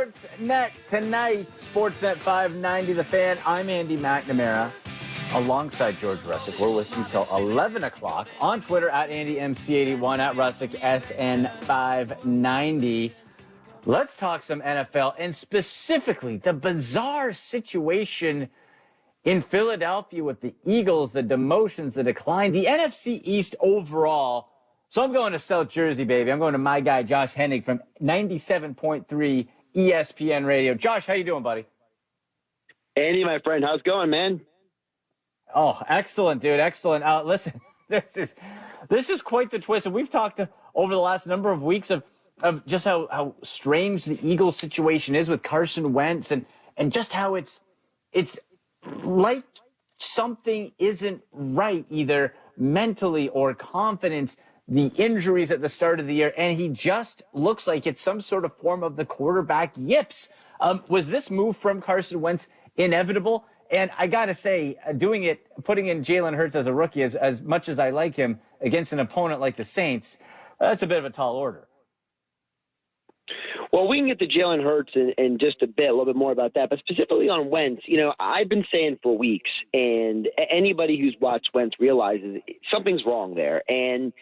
Sportsnet tonight, Sportsnet 590, The Fan. I'm Andy McNamara, alongside George Russick. We're with you till 11 o'clock. On Twitter, at AndyMC81, at RussickSN590. Let's talk some NFL, and specifically the bizarre situation in Philadelphia with the Eagles, the demotions, the decline, the NFC East overall. So I'm going to South Jersey, baby. I'm going to my guy, Josh Hennig from 97.3 ESPN Radio. Josh, how you doing, buddy? Andy, my friend, how's it going, man? Oh, excellent, dude. Excellent. Listen, this is quite the twist. And we've talked over the last number of weeks of just how strange the Eagles situation is with Carson Wentz and just how it's like something isn't right, either mentally or confidence, the injuries at the start of the year, and he just looks like it's some sort of form of the quarterback yips. Was this move from Carson Wentz inevitable? And I got to say, putting in Jalen Hurts as a rookie, as much as I like him, against an opponent like the Saints, that's a bit of a tall order. Well, we can get to Jalen Hurts in just a bit, a little bit more about that. But specifically on Wentz, I've been saying for weeks, and anybody who's watched Wentz realizes something's wrong there. And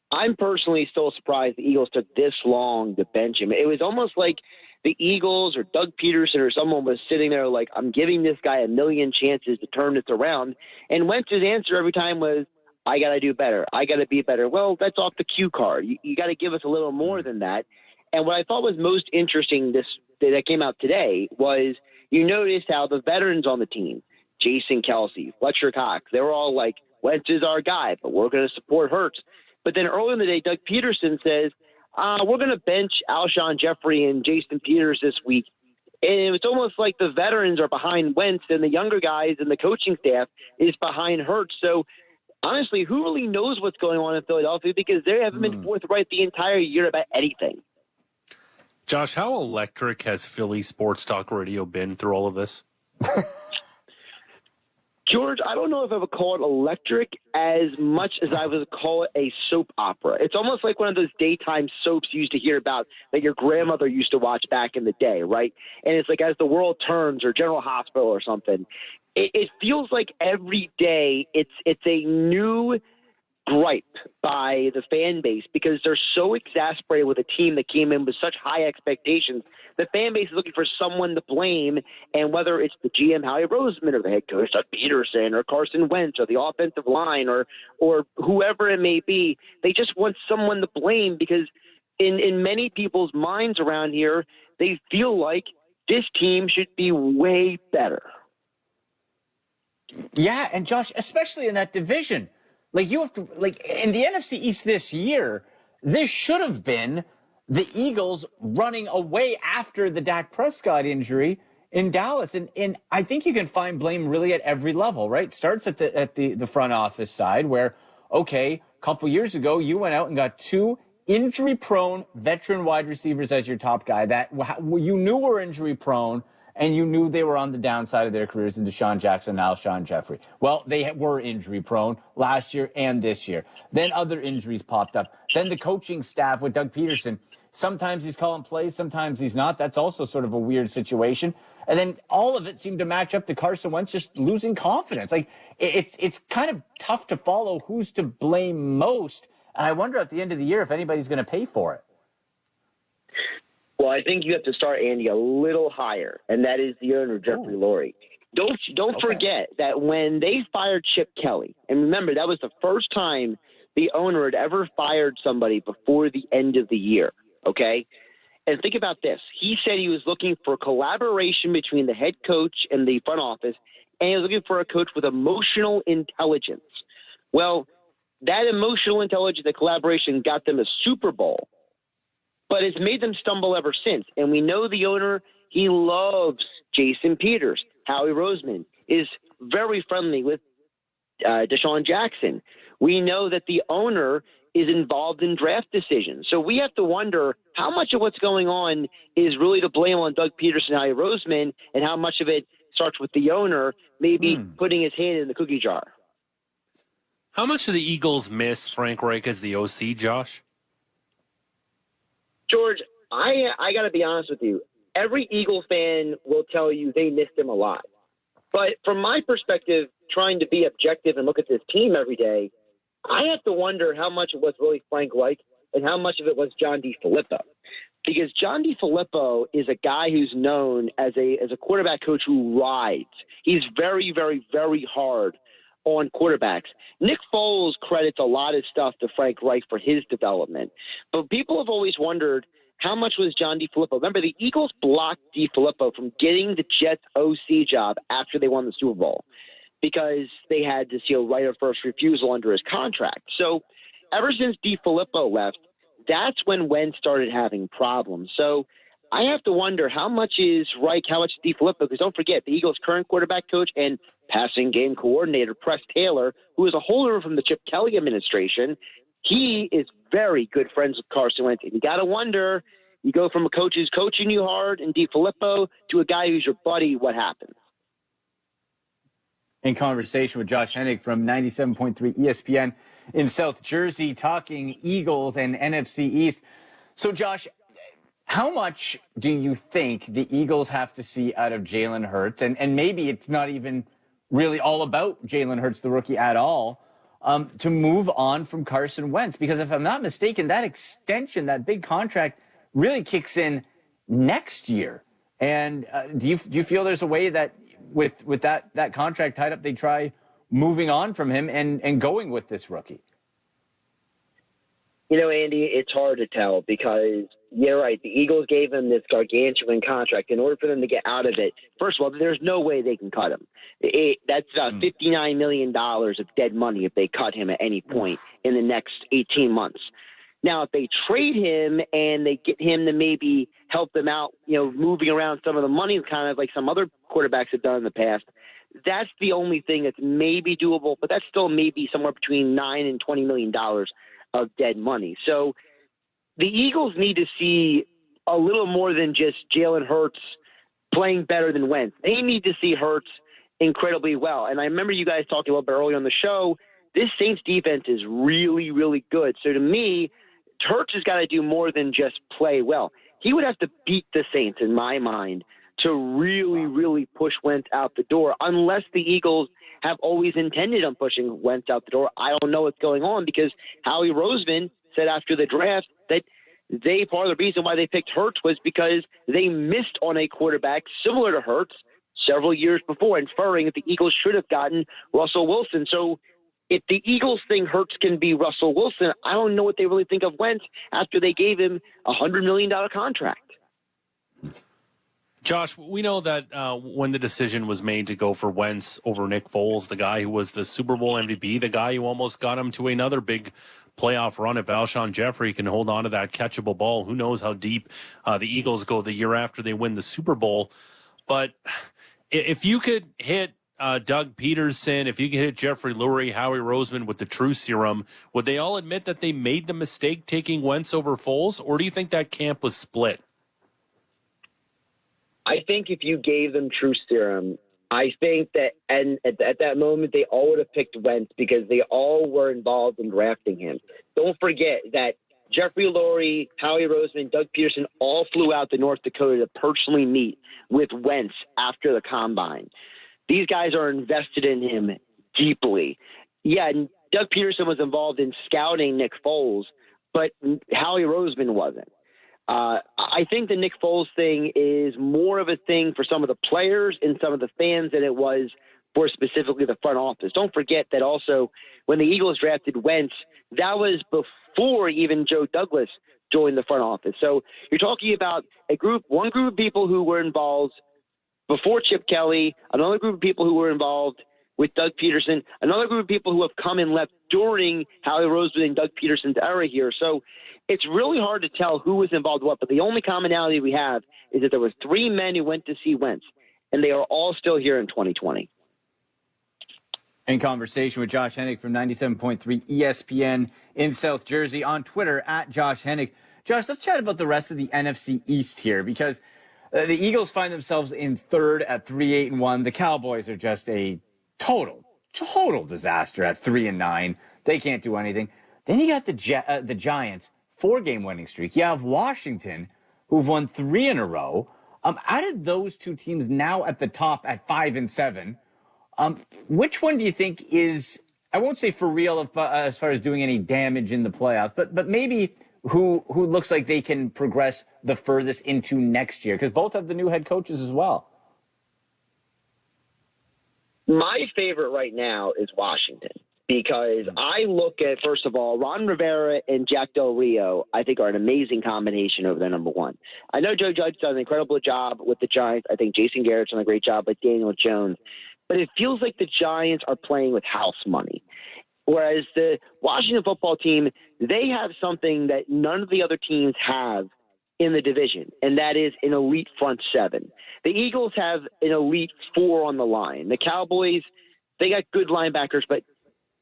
I'm personally still surprised the Eagles took this long to bench him. It was almost like the Eagles or Doug Peterson or someone was sitting there like, I'm giving this guy a million chances to turn this around. And Wentz's answer every time was, I got to do better. I got to be better. Well, that's off the cue card. You got to give us a little more than that. And what I thought was most interesting that came out today was you noticed how the veterans on the team, Jason Kelsey, Fletcher Cox, they were all like, Wentz is our guy, but we're going to support Hurts. But then earlier in the day, Doug Peterson says, we're going to bench Alshon Jeffrey and Jason Peters this week. And it's almost like the veterans are behind Wentz and the younger guys and the coaching staff is behind Hurts. So, honestly, who really knows what's going on in Philadelphia because they haven't been forthright the entire year about anything. Josh, how electric has Philly sports talk radio been through all of this? George, I don't know if I would call it electric as much as I would call it a soap opera. It's almost like one of those daytime soaps you used to hear about that your grandmother used to watch back in the day, right? And it's like As the World Turns or General Hospital or something. It feels like every day it's a new gripe by the fan base because they're so exasperated with a team that came in with such high expectations. The fan base is looking for someone to blame, and whether it's the GM Howie Roseman or the head coach Doug Peterson or Carson Wentz or the offensive line or whoever it may be, they just want someone to blame because in many people's minds around here, they feel like this team should be way better. Yeah, and Josh, especially in that division. Like you have to, like in the NFC East this year, this should have been the Eagles running away after the Dak Prescott injury in Dallas. And I think you can find blame really at every level, right? Starts at the front office side where, okay, a couple years ago, you went out and got two injury-prone veteran wide receivers as your top guy that you knew were injury-prone. And you knew they were on the downside of their careers in Deshaun Jackson and Alshon Jeffrey. Well, they were injury-prone last year and this year. Then other injuries popped up. Then the coaching staff with Doug Peterson. Sometimes he's calling plays, sometimes he's not. That's also sort of a weird situation. And then all of it seemed to match up to Carson Wentz just losing confidence. Like, it's kind of tough to follow who's to blame most. And I wonder at the end of the year if anybody's going to pay for it. Well, I think you have to start, Andy, a little higher, and that is the owner, Jeffrey Lurie. Don't forget that when they fired Chip Kelly, and remember, that was the first time the owner had ever fired somebody before the end of the year, okay? And think about this. He said he was looking for collaboration between the head coach and the front office, and he was looking for a coach with emotional intelligence. Well, that emotional intelligence, the collaboration, got them a Super Bowl. But it's made them stumble ever since. And we know the owner, he loves Jason Peters. Howie Roseman is very friendly with Deshaun Jackson. We know that the owner is involved in draft decisions. So we have to wonder how much of what's going on is really to blame on Doug Peterson and Howie Roseman, and how much of it starts with the owner maybe putting his hand in the cookie jar. How much do the Eagles miss Frank Reich as the OC, Josh? George, I got to be honest with you. every Eagles fan will tell you they missed him a lot. But from my perspective, trying to be objective and look at this team every day, I have to wonder how much it was really Frank Reich and how much of it was John DeFilippo. Because John DeFilippo is a guy who's known as a quarterback coach who rides. He's very, very, very hard on quarterbacks. Nick Foles credits a lot of stuff to Frank Reich for his development. But people have always wondered, how much was John DeFilippo? Remember, the Eagles blocked DeFilippo from getting the Jets OC job after they won the Super Bowl because they had this right of first refusal under his contract. So ever since DeFilippo left, that's when Wentz started having problems. So I have to wonder how much is Reich, how much is DeFilippo? Because don't forget, the Eagles' current quarterback coach and passing game coordinator, Press Taylor, who is a holder from the Chip Kelly administration, he is very good friends with Carson Wentz. And you got to wonder, you go from a coach who's coaching you hard and DeFilippo to a guy who's your buddy, what happens? In conversation with Josh Hennig from 97.3 ESPN in South Jersey, talking Eagles and NFC East. So, Josh, how much do you think the Eagles have to see out of Jalen Hurts? And maybe it's not even really all about Jalen Hurts, the rookie, at all, to move on from Carson Wentz. Because if I'm not mistaken, that extension, that big contract, really kicks in next year. And do you feel there's a way that with that contract tied up, they try moving on from him and going with this rookie? You know, Andy, it's hard to tell because you're right. The Eagles gave him this gargantuan contract. In order for them to get out of it, first of all, there's no way they can cut him. That's about $59 million of dead money if they cut him at any point in the next 18 months. Now, if they trade him and they get him to maybe help them out, moving around some of the money, kind of like some other quarterbacks have done in the past, that's the only thing that's maybe doable, but that's still maybe somewhere between $9 and $20 million of dead money. So the Eagles need to see a little more than just Jalen Hurts playing better than Wentz. They need to see Hurts incredibly well. And I remember you guys talking a little bit earlier on the show, this Saints defense is really, really good. So to me, Hurts has got to do more than just play well. He would have to beat the Saints, in my mind, to really, really push Wentz out the door, unless the Eagles have always intended on pushing Wentz out the door. I don't know what's going on because Howie Roseman said after the draft that part of the reason why they picked Hurts was because they missed on a quarterback similar to Hurts several years before, inferring that the Eagles should have gotten Russell Wilson. So if the Eagles think Hurts can be Russell Wilson, I don't know what they really think of Wentz after they gave him a $100 million contract. Josh, we know that when the decision was made to go for Wentz over Nick Foles, the guy who was the Super Bowl MVP, the guy who almost got him to another big playoff run, if Alshon Jeffrey can hold on to that catchable ball, who knows how deep the Eagles go the year after they win the Super Bowl. But if you could hit Doug Peterson, if you could hit Jeffrey Lurie, Howie Roseman with the True Serum, would they all admit that they made the mistake taking Wentz over Foles, or do you think that camp was split? I think if you gave them True Serum, I think that, and at that moment, they all would have picked Wentz because they all were involved in drafting him. Don't forget that Jeffrey Lurie, Howie Roseman, Doug Peterson all flew out to North Dakota to personally meet with Wentz after the combine. These guys are invested in him deeply. Yeah, and Doug Peterson was involved in scouting Nick Foles, but Howie Roseman wasn't. I think the Nick Foles thing is more of a thing for some of the players and some of the fans than it was for specifically the front office. Don't forget that also when the Eagles drafted Wentz, that was before even Joe Douglas joined the front office. So you're talking about one group of people who were involved before Chip Kelly, another group of people who were involved with Doug Peterson, another group of people who have come and left during Howie Roseman and Doug Peterson's era here. So it's really hard to tell who was involved with what, but the only commonality we have is that there were three men who went to see Wentz, and they are all still here in 2020. In conversation with Josh Hennig from 97.3 ESPN in South Jersey, on Twitter at Josh Hennig. Josh, let's chat about the rest of the NFC East here, because the Eagles find themselves in third at 3-8-1. The Cowboys are just a total disaster at 3-9. They can't do anything. Then you got the Giants, 4-game winning streak. You have Washington, who've won 3 in a row. Out of those two teams now at the top at 5-7, which one do you think is, I won't say for real as far as doing any damage in the playoffs, but maybe who looks like they can progress the furthest into next year? Because both have the new head coaches as well. My favorite right now is Washington, because I look at, first of all, Ron Rivera and Jack Del Rio, I think, are an amazing combination over their number one. I know Joe Judge does an incredible job with the Giants. I think Jason Garrett's done a great job with Daniel Jones. But it feels like the Giants are playing with house money. Whereas the Washington football team, they have something that none of the other teams have in the division, and that is an elite front seven. The Eagles have an elite four on the line. The Cowboys, they got good linebackers, but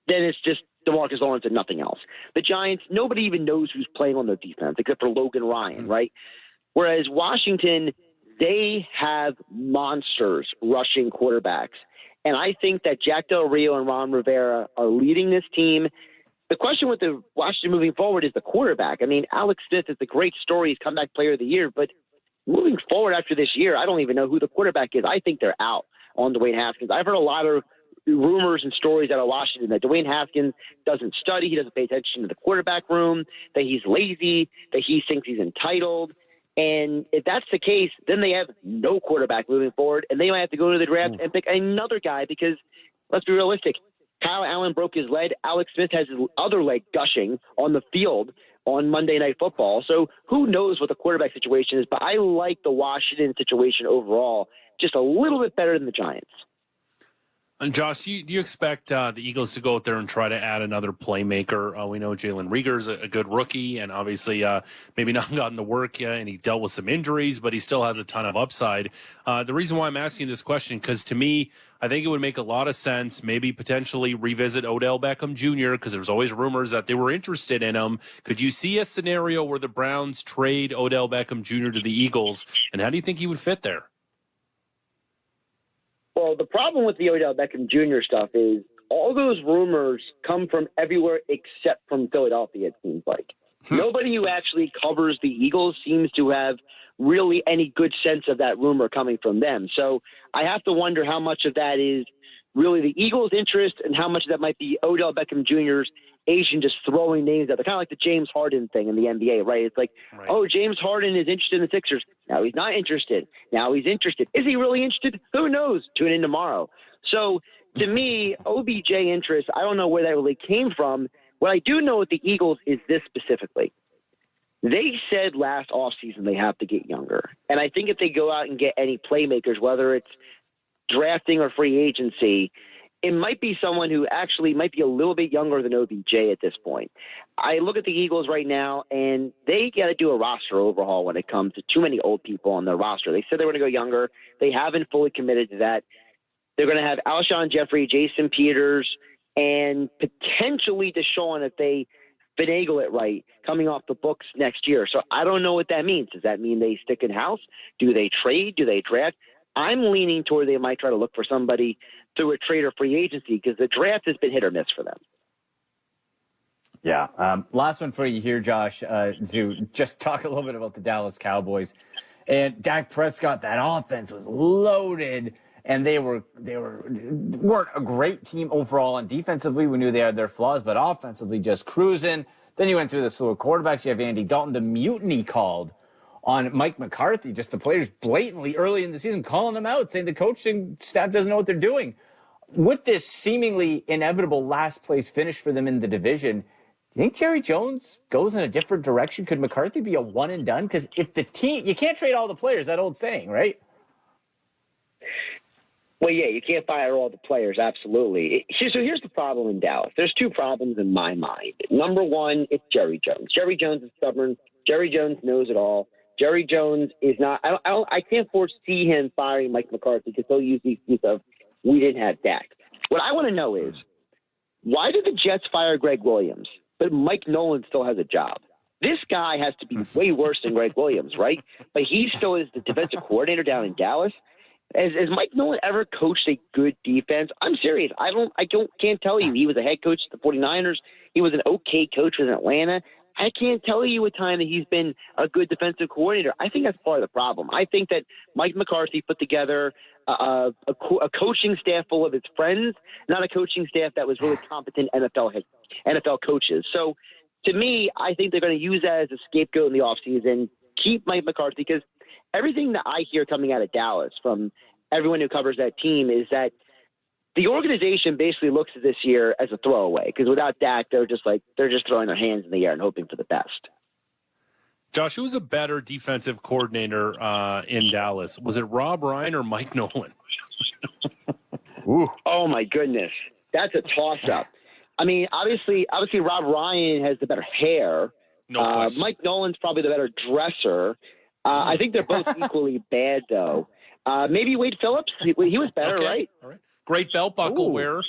then it's just DeMarcus Lawrence and nothing else. The Giants, nobody even knows who's playing on their defense except for Logan Ryan, right? Whereas Washington, they have monsters rushing quarterbacks. And I think that Jack Del Rio and Ron Rivera are leading this team. The question with the Washington moving forward is the quarterback. I mean, Alex Smith is the great story. He's comeback player of the year. But moving forward after this year, I don't even know who the quarterback is. I think they're out on Dwayne Haskins. I've heard a lot of rumors and stories out of Washington that Dwayne Haskins doesn't study. He doesn't pay attention to the quarterback room, that he's lazy, that he thinks he's entitled. And if that's the case, then they have no quarterback moving forward, and they might have to go to the draft and pick another guy because, let's be realistic, Kyle Allen broke his leg. Alex Smith has his other leg gushing on the field on Monday Night Football. So who knows what the quarterback situation is, but I like the Washington situation overall just a little bit better than the Giants. And Josh, do you expect the Eagles to go out there and try to add another playmaker? We know Jalen Reagor's a good rookie, and obviously maybe not gotten the work yet, and he dealt with some injuries, but he still has a ton of upside. The reason why I'm asking this question, because to me, I think it would make a lot of sense, maybe potentially revisit Odell Beckham Jr., because there's always rumors that they were interested in him. Could you see a scenario where the Browns trade Odell Beckham Jr. to the Eagles, and how do you think he would fit there? Well, the problem with the Odell Beckham Jr. stuff is all those rumors come from everywhere except from Philadelphia, it seems like. Nobody who actually covers the Eagles seems to have really any good sense of that rumor coming from them. So I have to wonder how much of that is really the Eagles' interest and how much of that might be Odell Beckham Jr.'s agent just throwing names out there, kind of like the James Harden thing in the NBA, right? It's like, oh, James Harden is interested in the Sixers. Now he's not interested. Now he's interested. Is he really interested? Who knows? Tune in tomorrow. So to me, OBJ interest, I don't know where that really came from. What I do know with the Eagles is this specifically. They said last offseason they have to get younger. And I think if they go out and get any playmakers, whether it's drafting or free agency, it might be someone who actually might be a little bit younger than OBJ at this point. I look at the Eagles right now, and they got to do a roster overhaul when it comes to too many old people on their roster. They said they were going to go younger. They haven't fully committed to that. They're going to have Alshon Jeffrey, Jason Peters, and potentially Deshaun if they finagle it right coming off the books next year. So I don't know what that means. Does that mean they stick in-house? Do they trade? Do they draft? I'm leaning toward they might try to look for somebody through a trade or free agency because the draft has been hit or miss for them. Yeah. Last one for you here, Josh, to just talk a little bit about the Dallas Cowboys. And Dak Prescott, that offense was loaded, and they weren't a great team overall. And defensively, we knew they had their flaws, but offensively just cruising. Then you went through the slew of quarterbacks. You have Andy Dalton, the mutiny called on Mike McCarthy, just the players blatantly early in the season calling him out, saying the coaching staff doesn't know what they're doing. With this seemingly inevitable last place finish for them in the division, do you think Jerry Jones goes in a different direction? Could McCarthy be a one and done? Because if the team, you can't trade all the players, that old saying, right? Well, yeah, you can't fire all the players, absolutely. So here's the problem in Dallas. There's two problems in my mind. Number one, it's Jerry Jones. Jerry Jones is stubborn. Jerry Jones knows it all. Jerry Jones is not. I can't foresee him firing Mike McCarthy because he'll use the excuse of we didn't have Dak. What I want to know is why did the Jets fire Greg Williams, but Mike Nolan still has a job? This guy has to be way worse than Greg Williams, right? But he still is the defensive coordinator down in Dallas. Has Mike Nolan ever coached a good defense? I'm serious. I can't tell you. He was a head coach at the 49ers. He was an okay coach with Atlanta. I can't tell you a time that he's been a good defensive coordinator. I think that's part of the problem. I think that Mike McCarthy put together a coaching staff full of his friends, not a coaching staff that was really competent NFL coaches. So to me, I think they're going to use that as a scapegoat in the offseason, keep Mike McCarthy, because everything that I hear coming out of Dallas from everyone who covers that team is that the organization basically looks at this year as a throwaway, because without Dak, they're just throwing their hands in the air and hoping for the best. Josh, who was a better defensive coordinator in Dallas? Was it Rob Ryan or Mike Nolan? Ooh. Oh my goodness, that's a toss-up. I mean, obviously, Rob Ryan has the better hair. No question. Mike Nolan's probably the better dresser. I think they're both equally bad, though. Maybe Wade Phillips. He was better, Okay. right? All right. Great belt buckle wearer.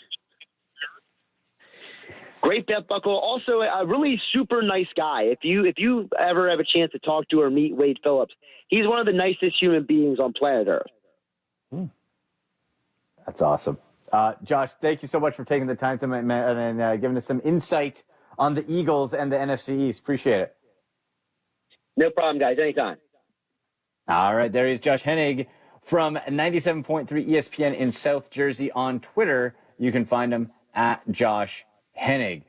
Great belt buckle. Also, a really super nice guy. If you ever have a chance to talk to or meet Wade Phillips, he's one of the nicest human beings on planet Earth. That's awesome. Josh, thank you so much for taking the time to and giving us some insight on the Eagles and the NFC East. Appreciate it. No problem, guys. Anytime. All right, there is Josh Hennig from 97.3 ESPN in South Jersey on Twitter. You can find him at Josh Hennig.